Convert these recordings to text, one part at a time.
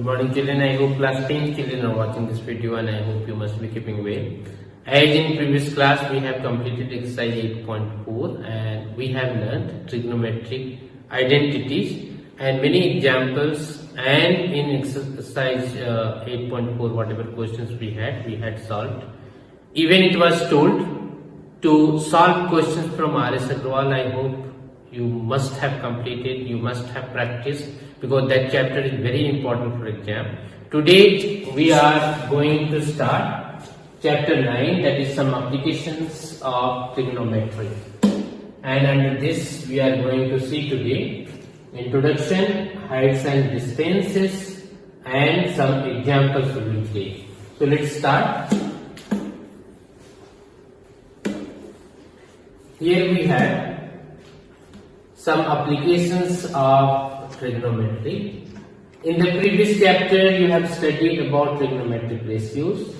morning children, I hope class 10 children are watching this video and I hope you must be keeping well. As in previous class we have completed exercise 8.4 and we have learned trigonometric identities and many examples, and in exercise 8.4 whatever questions we had solved. Even it was told to solve questions from R.S. Agrawal. I hope you must have completed, you must have practiced, because that chapter is very important for exam. Today we are going to start chapter 9, that is some applications of trigonometry, and under this we are going to see today introduction, heights and distances, and some examples we will take. So let's start. Here we have some applications of trigonometry. In the previous chapter you have studied about trigonometric ratios.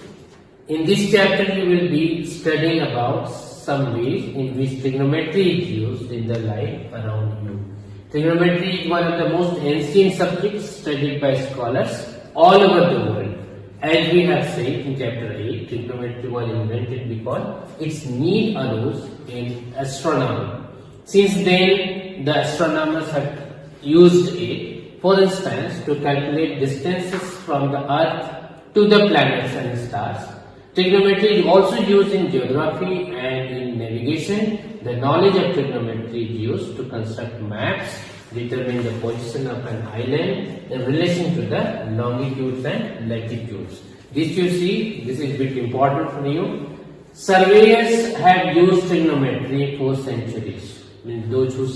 In this chapter you will be studying about some ways in which trigonometry is used in the life around you. Trigonometry is one of the most ancient subjects studied by scholars all over the world. As we have said in chapter 8, trigonometry was invented because its need arose in astronomy. Since then, the astronomers have used it, for instance, to calculate distances from the Earth to the planets and stars. Trigonometry is also used in geography and in navigation. The knowledge of trigonometry is used to construct maps, determine the position of an island in relation to the longitudes and latitudes. This you see, this is a bit important for you. Surveyors have used trigonometry for centuries. Means those who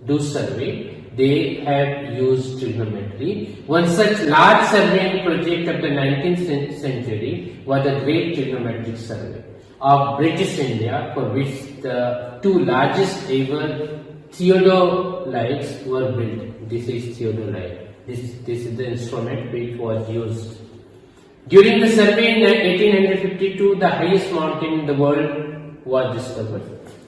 do survey, they have used trigonometry. One such large surveying project of the 19th century was the Great Trigonometric Survey of British India, for which the two largest ever theodolites were built. This is theodolite. This is the instrument which was used. During the survey in 1852, the highest mountain in the world was discovered.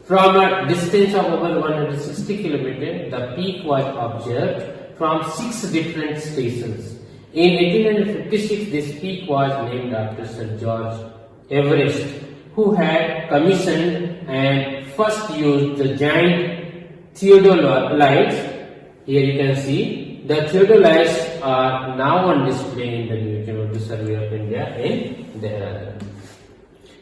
From a distance of over 160 kilometers, the peak was observed from 6 different stations. In 1856, this peak was named after Sir George Everest, who had commissioned and first used the giant theodolites. Here you can see the theodolites are now on display in the Museum of the Survey of India in Dehradun.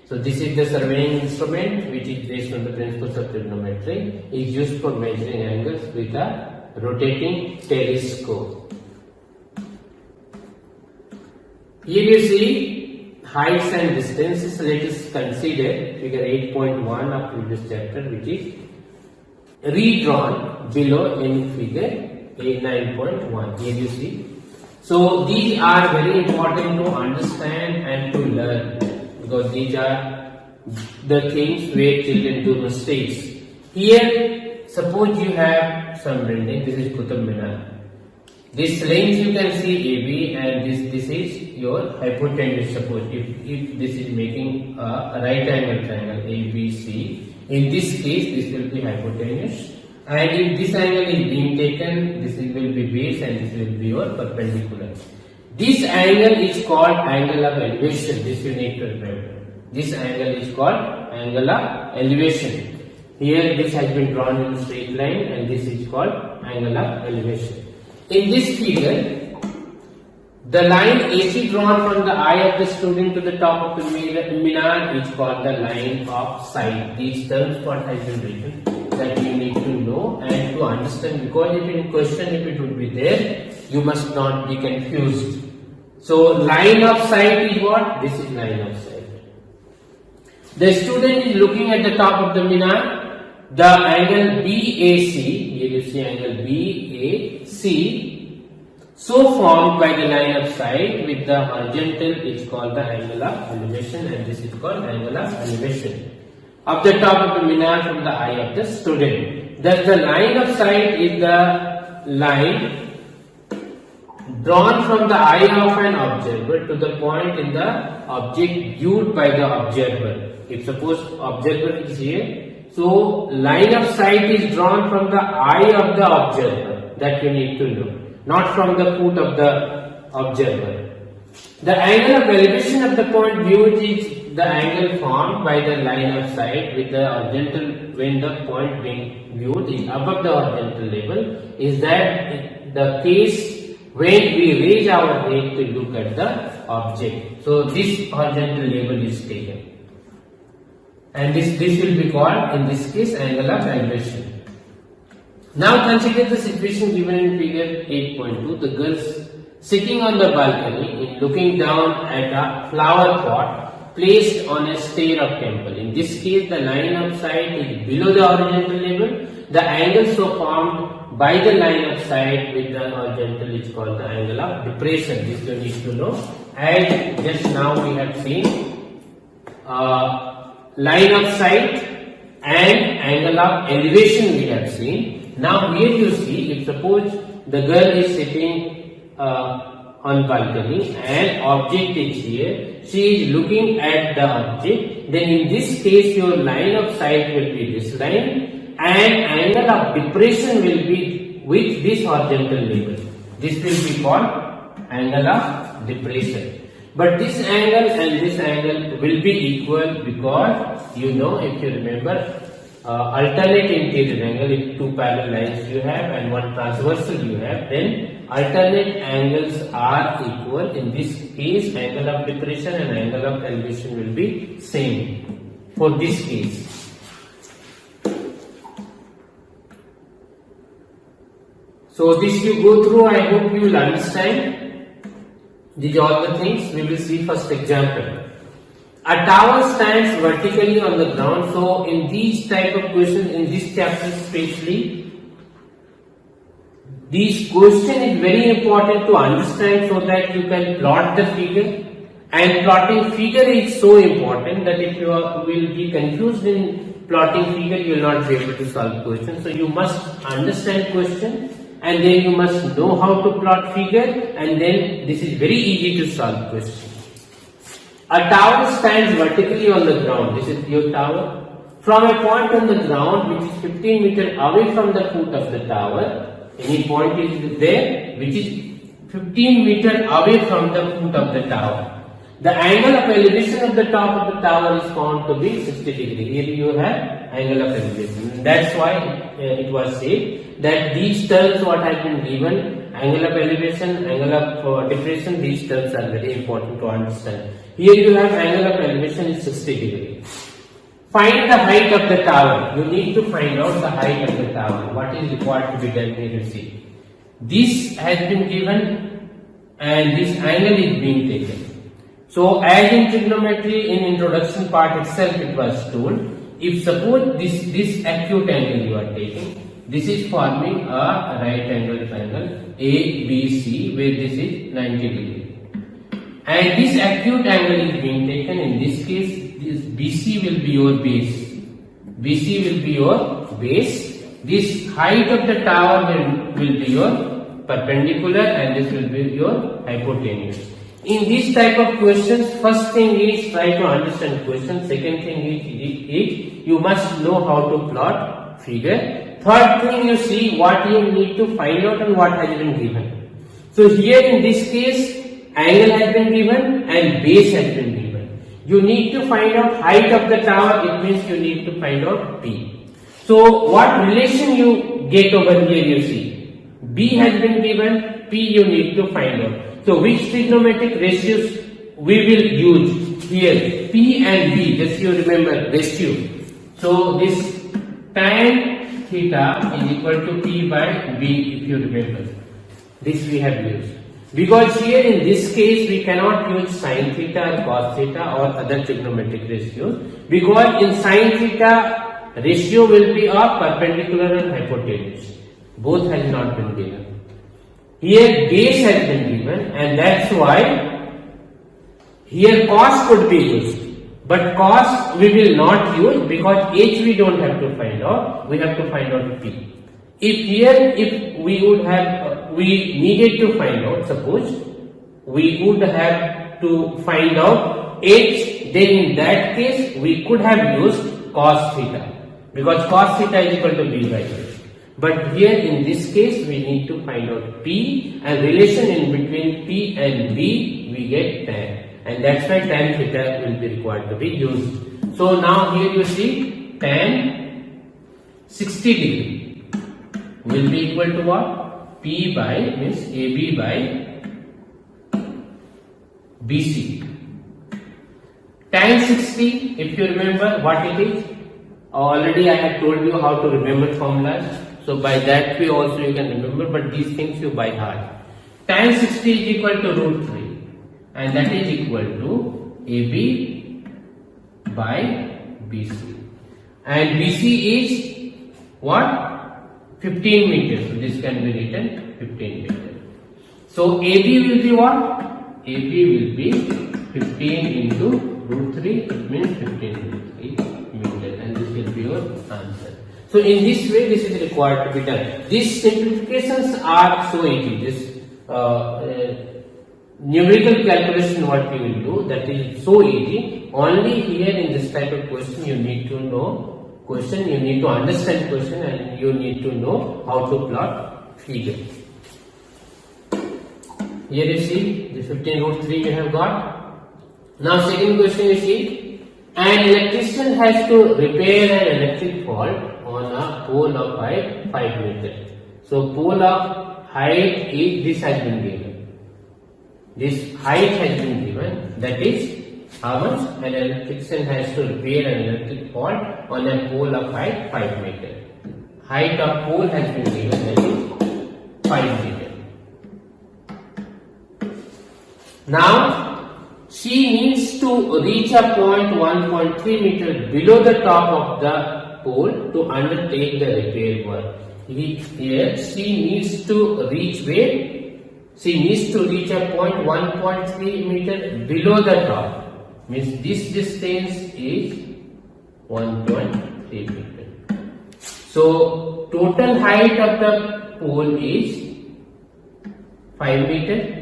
So this is the surveying instrument which is based on the principles of trigonometry. It is used for measuring angles with a rotating telescope. Here you see heights and distances. Let us consider figure 8.1 of previous chapter, which is redrawn below in figure 9.1. Here you see. So these are very important to understand and to learn, because these are the things where children do mistakes. Here, suppose you have some building. This is Qutub Minar. This length you can see AB, and this is your hypotenuse. Suppose if this is making a right angle triangle ABC, in this case this will be hypotenuse, and if this angle is being taken, this will be base and this will be your perpendicular. This angle is called angle of elevation. This you need to remember. This angle is called angle of elevation. Here this has been drawn in a straight line, and this is called angle of elevation. In this figure, the line AC drawn from the eye of the student to the top of the minar is called the line of sight. These terms what has been written that you need to know and to understand, because if in question if it would be there, you must not be confused. So line of sight is what? This is line of sight. The student is looking at the top of the minar. The angle BAC, here you see angle BAC, so formed by the line of sight with the horizontal is called the angle of elevation, and this is called angle of elevation of the top of the minar from the eye of the student. Thus the line of sight is the line drawn from the eye of an observer to the point in the object viewed by the observer. If suppose observer is here, so line of sight is drawn from the eye of the observer. That you need to know. Not from the foot of the observer. The angle of elevation of the point viewed is the angle formed by the line of sight with the horizontal when the point being viewed is above the horizontal level. Is that the case when we raise our head to look at the object? So this horizontal level is taken, and this will be called in this case angle of elevation. Now consider the situation given in figure 8.2. The girls sitting on the balcony looking down at a flower pot placed on a stair of temple. In this case, the line of sight is below the horizontal level. The angle so formed by the line of sight with the horizontal is called the angle of depression. This you need to know. As just now we have seen line of sight and angle of elevation we have seen. Now here you see, if suppose the girl is sitting on balcony and object is here, she is looking at the object, then in this case your line of sight will be this line and angle of depression will be with this horizontal level. This will be called angle of depression. But this angle and this angle will be equal because you know, if you remember, alternate interior angle, if two parallel lines you have and one transversal you have, then alternate angles are equal. In this case, angle of depression and angle of elevation will be same for this case. So this you go through, I hope you will understand. These are all the things. We will see first example. A tower stands vertically on the ground. So in these type of questions, in this chapter especially, this question is very important to understand so that you can plot the figure. And plotting figure is so important that if you will be confused in plotting figure, you will not be able to solve question. So you must understand question and then you must know how to plot figure, and then this is very easy to solve question. A tower stands vertically on the ground. This is your tower. From a point on the ground which is 15 meters away from the foot of the tower, any point is there which is 15 meters away from the foot of the tower. The angle of elevation of the top of the tower is found to be 60 degrees. Here you have angle of elevation. That's why it was said that these terms what have been given, angle of elevation, angle of depression, these terms are very important to understand. Here you have angle of elevation is 60 degrees. Find the height of the tower. You need to find out the height of the tower. What is required to be done here, you see. This has been given and this angle is being taken. So as in trigonometry in introduction part itself it was told, if suppose this acute angle you are taking, this is forming a right angle triangle ABC where this is 90 degree. And this acute angle is being taken. In this case, this BC will be your base. BC will be your base. This height of the tower will be your perpendicular and this will be your hypotenuse. In this type of questions, first thing is try to understand question. Second thing is you must know how to plot figure. Third thing you see what you need to find out and what has been given. So here in this case, angle has been given and base has been given. You need to find out height of the tower. It means you need to find out P. So what relation you get over here you see. B has been given, P you need to find out. So which trigonometric ratios we will use here? P and B, just you remember ratio. So this tan theta is equal to P by B if you remember. This we have used. Because here in this case we cannot use sin theta or cos theta or other trigonometric ratios. Because in sin theta ratio will be of perpendicular and hypotenuse. Both has not been given. Here base has been given and that's why here cos could be used. But cos we will not use because h we don't have to find out. We have to find out p. If we would have, we needed to find out, suppose we would have to find out h, then in that case we could have used cos theta because cos theta is equal to b by h. But here in this case we need to find out P, and relation in between P and B we get tan, and that's why tan theta will be required to be used. So now here you see tan 60 degree will be equal to what? P by means AB by BC. Tan 60, if you remember what it is, already I have told you how to remember formulas. So by that way also you can remember, but these things you by heart. Tan 60 is equal to root 3, and that is equal to AB by BC. And BC is what? 15 meters. So this can be written 15 meters. So AB will be what? AB will be 15 into root 3, it means 15 root 3 meters, and this will be your answer. So in this way this is required to be done. These simplifications are so easy. This numerical calculation what you will do, that is so easy. Only here in this type of question you need to know question, you need to understand question, and you need to know how to plot figure. Here you see the 15 root 3 you have got. Now second question you see, an electrician has to repair an electric fault on a pole of height 5 meters. So pole of height is, this has been given. This height has been given, that is how much an electrician has to repair an electric fault on a pole of height 5 meters. Height of pole has been given, that is 5 meters. Now she needs to reach a point 1.3 meters below the top of the pole to undertake the repair work. Here she needs to reach where? She needs to reach a point 1.3 meters below the top. Means this distance is 1.3 meters. So total height of the pole is 5 meters.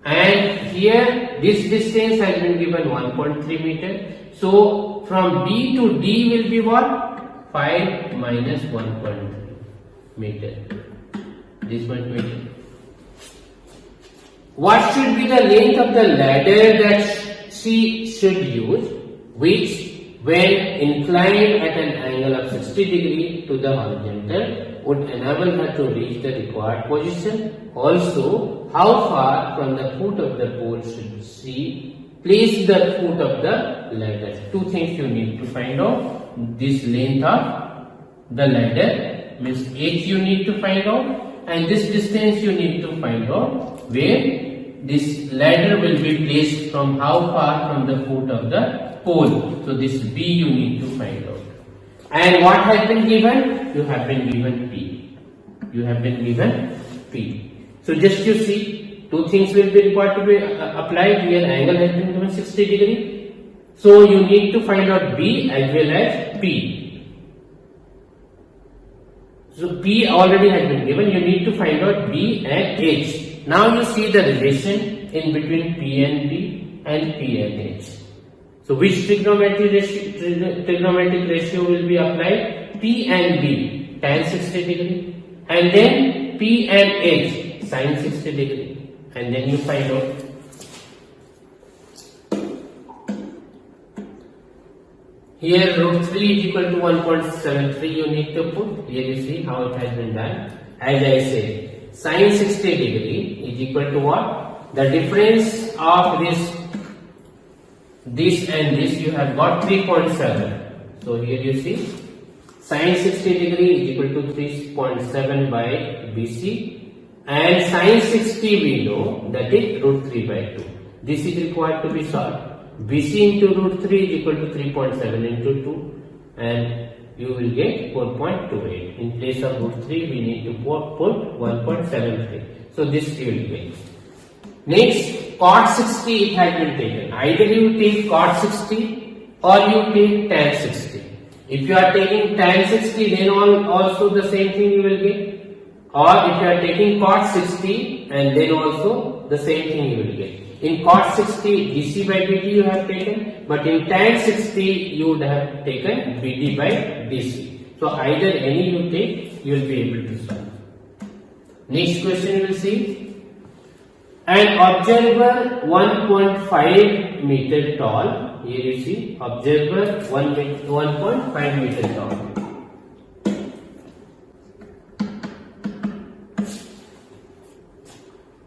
And here this distance has been given 1.3 meters. So from B to D will be what? 5 minus 1.3 meter. This much meter. What should be the length of the ladder that she should use, which when inclined at an angle of 60 degree to the horizontal would enable her to reach the required position? Also, how far from the foot of the pole should she place the foot of the ladder? Two things you need to find out. This length of the ladder means h you need to find out, and this distance you need to find out where this ladder will be placed from how far from the foot of the pole. So this B you need to find out. And what has been given? You have been given P. You have been given P. So just you see, two things will be required to be applied. Here angle has been given 60 degree. So you need to find out B as well as P. So P already has been given. You need to find out B and H. Now you see the relation in between P and B and P and H. So which trigonometric ratio will be applied? P and B tan 60 degree, and then P and H sin 60 degree, and then you find out. Here root 3 is equal to 1.73 you need to put. Here you see how it has been done. As I said, sin 60 degree is equal to what? The difference of this and this you have got 3.7. So here you see sin 60 degree is equal to 3.7 by BC, and sin 60 we know that is root 3 by 2. This is required to be solved. BC into root 3 is equal to 3.7 into 2, and you will get 4.28. In place of root 3 we need to put 1.73. So this you will get. Next, cot 60 it has been taken. Either you take cot 60 or you take tan 60. If you are taking tan 60, then also the same thing you will get. Or if you are taking cot 60, and then also the same thing you will get. In cot 60, dc by dt you have taken, but in tan 60 you would have taken dt by dc. So either any you take, you will be able to solve. Next question you will see. An observer 1.5 meter tall. Here you see observer 1.5 meter tall.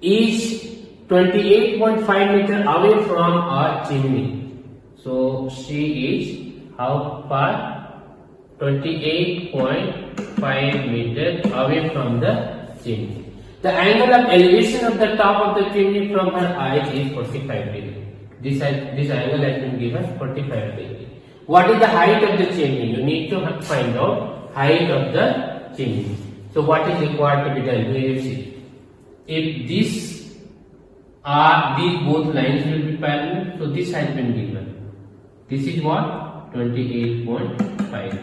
Is 28.5 meter away from a chimney. So she is how far? 28.5 meter away from the chimney. The angle of elevation of the top of the chimney from her eyes is 45 degree. This angle has been given 45 degree. What is the height of the chimney? You need to find out height of the chimney. So what is required to be done? Here you see. If these both lines will be parallel, so this has been given. This is what? 28.5.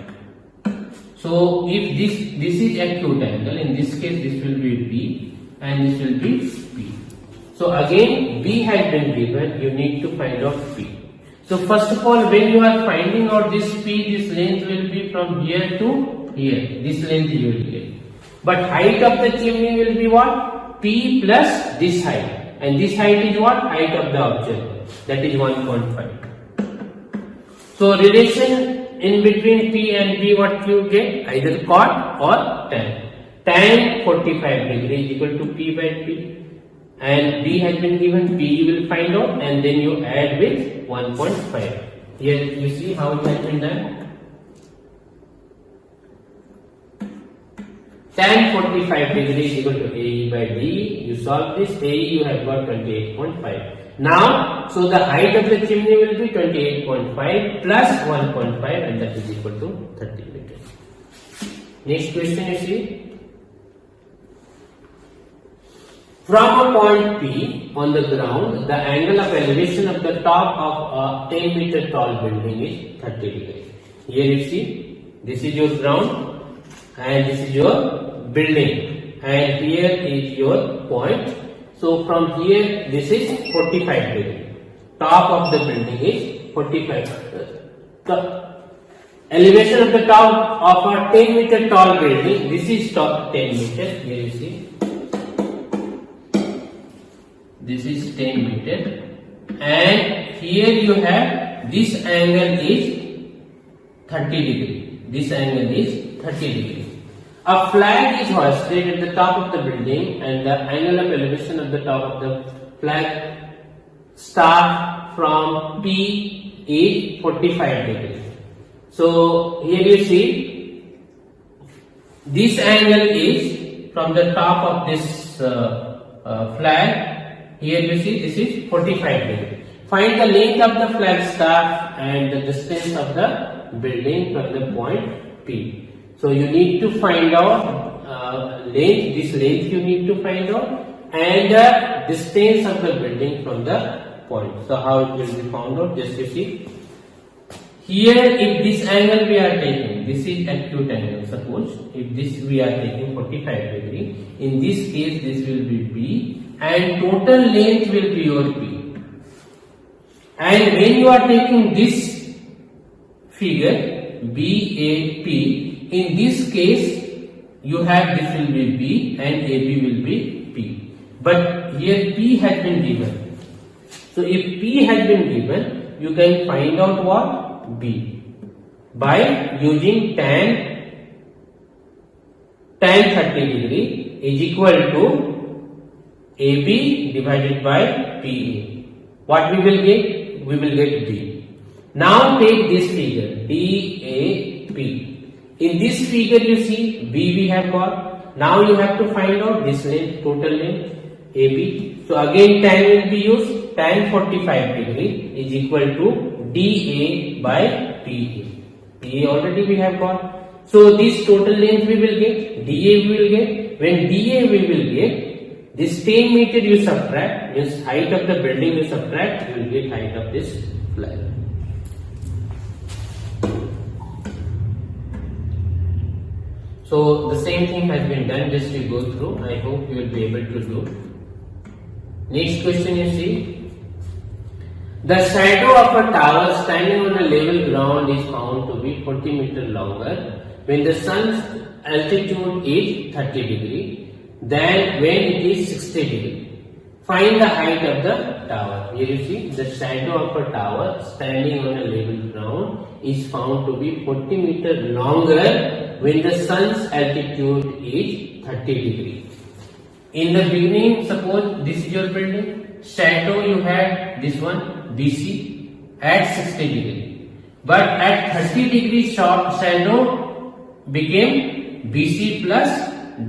So if this is acute angle, in this case this will be B and this will be P. So again B has been given, you need to find out P. So first of all, when you are finding out this P, this length will be from here to here. This length you will get. But height of the chimney will be what? P plus this height. And this height is what? Height of the object. That is 1.5. So relation in between P and B, what you get? Either cot or tan. Tan 45 degree is equal to P by P. And B has been given, P you will find out, and then you add with 1.5. Here you see how it has been done. Tan 45 degree is equal to AE by D. You solve this, AE you have got 28.5. Now, so the height of the chimney will be 28.5 plus 1.5, and that is equal to 30 meters. Next question you see. From a point P on the ground, the angle of elevation of the top of a 10 meter tall building is 30 degrees. Here you see, this is your ground and this is your building, and here is your point. So from here, this is 45 degrees. Top of the building is 45. The elevation of the top of a 10 meter tall building, this is top 10 meters. Here you see. This is 10 meter, and here you have this angle is 30 degree. This angle is 30 degree. A flag is hoisted at the top of the building, and the angle of elevation of the top of the flag start from P is 45 degree. So here you see, this angle is from the top of this flag. Here you see, this is 45 degree. Find the length of the flag staff and the distance of the building from the point P. So you need to find out length, this length you need to find out, and the distance of the building from the point. So how it will be found out? Just you see. Here, if this angle we are taking, this is acute angle. Suppose if this we are taking 45 degree, in this case this will be B, and total length will be your P. And when you are taking this figure BAP, in this case you have this will be B and AB will be P. But here P has been given. So if P has been given, you can find out what? B. By using tan 30 degree is equal to AB divided by PA. What we will get? We will get B. Now take this figure DAP. In this figure you see B we have got. Now you have to find out this length, total length AB. So again tan will be used. Tan 45 degree is equal to DA by PA. PA already we have got. So this total length we will get. DA we will get. When DA we will get, this 10 meter you subtract, means height of the building you subtract, you will get height of this flag. So the same thing has been done, just you go through. I hope you will be able to do. Next question you see. The shadow of a tower standing on a level ground is found to be 40 meter longer when the sun's altitude is 30 degree than when it is 60 degree. Find the height of the tower. Here you see the shadow of a tower standing on a level ground is found to be 40 meters longer when the sun's altitude is 30 degree. In the beginning, suppose this is your building, shadow you had this one BC at 60 degree, but at 30 degree shadow became BC plus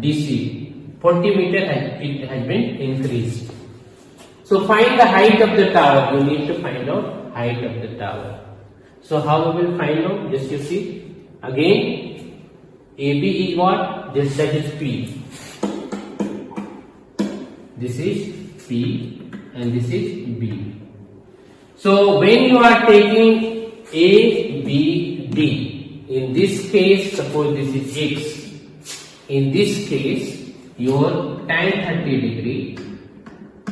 DC. 40 meter it has been increased. So find the height of the tower. You need to find out height of the tower. So how we will find out? Just you see again, AB is what? This, that is P. This is P and this is B. So when you are taking A, B, D, in this case suppose this is X. In this case your tan 30 degree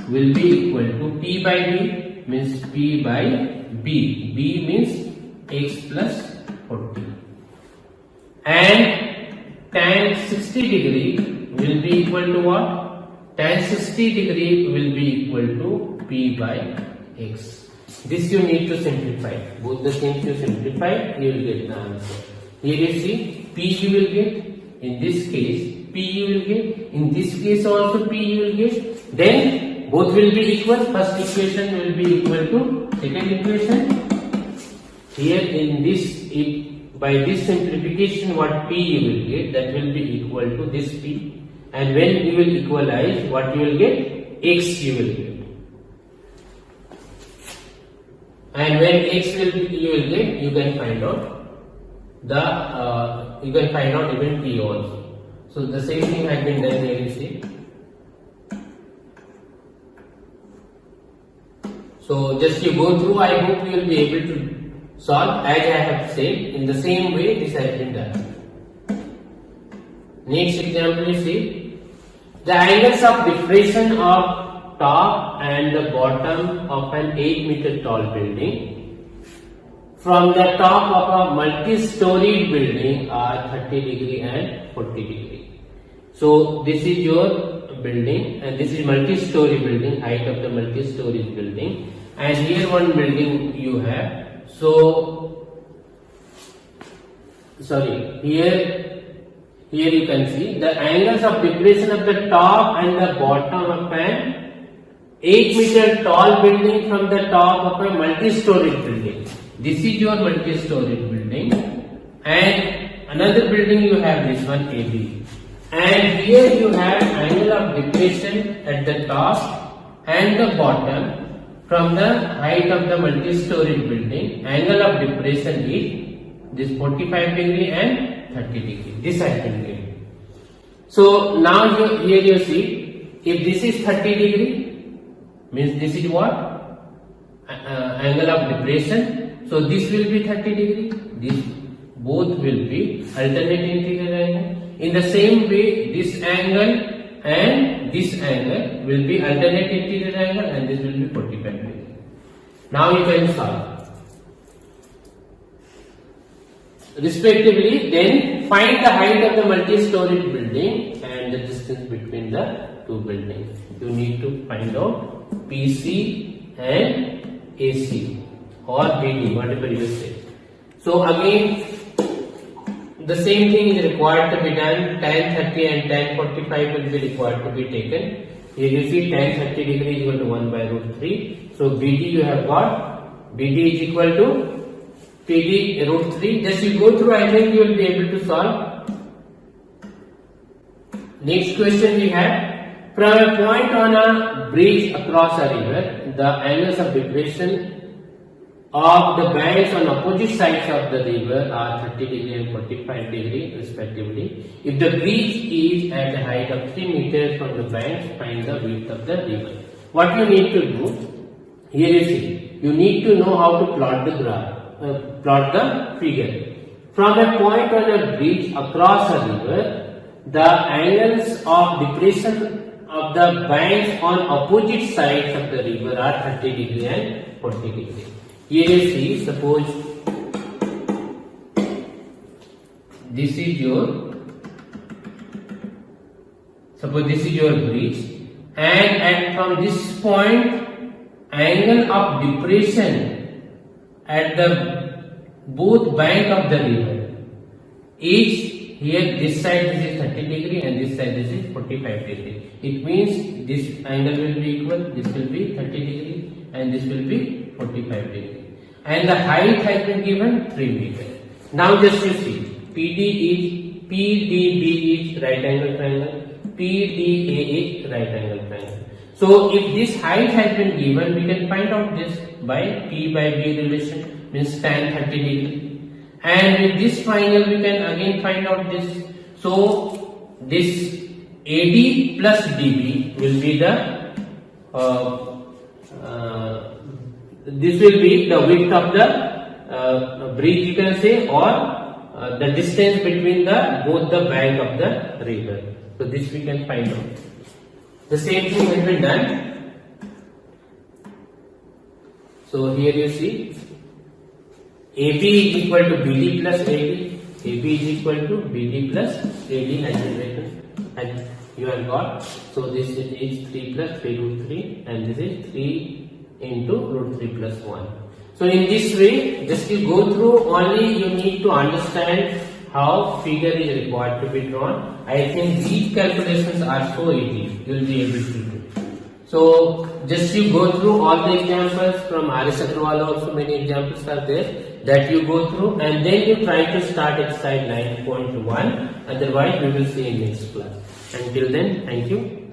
will be equal to P by B means P by B. B means X plus 40. And tan 60 degree will be equal to what? Tan 60 degree will be equal to P by X. This you need to simplify. Both the things you simplify, you will get the answer. Here you see P you will get. In this case P you will get. In this case also P you will get. Then both will be equal. First equation will be equal to second equation. Here in this, by this simplification, what P you will get, that will be equal to this P. And when you will equalize, what you will get? X you will get. And when X will be, you will get, you can find out the, you can find out even P also. So the same thing has been done here, you see. So just you go through, I hope you will be able to solve as I have said. In the same way this has been done. Next example you see, the angles of depression of top and the bottom of an 8 meter tall building from the top of a multi-storied building are 30 degree and 40 degree. So this is your building and this is multi-story building, height of the multi-story building, and here one building you have. So sorry, here you can see the angles of depression of the top and the bottom of an 8 meter tall building from the top of a multi-story building. This is your multi-story building, and another building you have this one AB. And here you have angle of depression at the top and the bottom from the height of the multi-story building. Angle of depression is this 45 degree and 30 degree. This has been given. So now here you see, if this is 30 degree, means this is what? Angle of depression. So this will be 30 degree. This both will be alternate interior angle. In the same way, this angle and this angle will be alternate interior angle, and this will be 45 degree. Now you can solve respectively. Then find the height of the multi-storied building and the distance between the two buildings. You need to find out PC and AC or BD, whatever you say. So again, the same thing is required to be done. Tan 30 and tan 45 will be required to be taken. Here you see tan 30 degree is equal to 1 by root 3. So BD you have got. BD is equal to PD root 3. Just you go through, I think you will be able to solve. Next question we have. From a point on a bridge across a river, the angles of depression of the banks on opposite sides of the river are 30 degree and 45 degree respectively. If the bridge is at a height of 3 meters from the banks, find the width of the river. What you need to do, here you see, you need to know how to plot the graph, plot the figure. From a point on a bridge across a river, the angles of depression of the banks on opposite sides of the river are 30 degree and 40 degree. Here you see, suppose this is your, suppose this is your bridge, and from this point angle of depression at the both bank of the river is, here this side this is 30 degree and this side this is 45 degree. It means this angle will be equal, this will be 30 degree and this will be 45 degree. And the height has been given 3 meters. Now just you see, PDB is right angle triangle, PDA is right angle triangle. So if this height has been given, we can find out this by P by B relation, means tan 30 degree. And with this triangle we can again find out this. So this AD plus DB will be the this will be the width of the bridge, you can say, or the distance between the both the bank of the river. So this we can find out. The same thing has been done. So here you see, AB is equal to BD plus AD. AB is equal to BD plus AD has been written, and you have got. So this is 3 plus 3 root 3, and this is 3 into root 3 plus 1. So in this way, just you go through, only you need to understand how figure is required to be drawn. I think these calculations are so easy, you will be able to do. So just you go through all the examples from R.S. Agrawal, also many examples are there that you go through, and then you try to start exercise 9.1. Otherwise we will see in next class. Until then, thank you.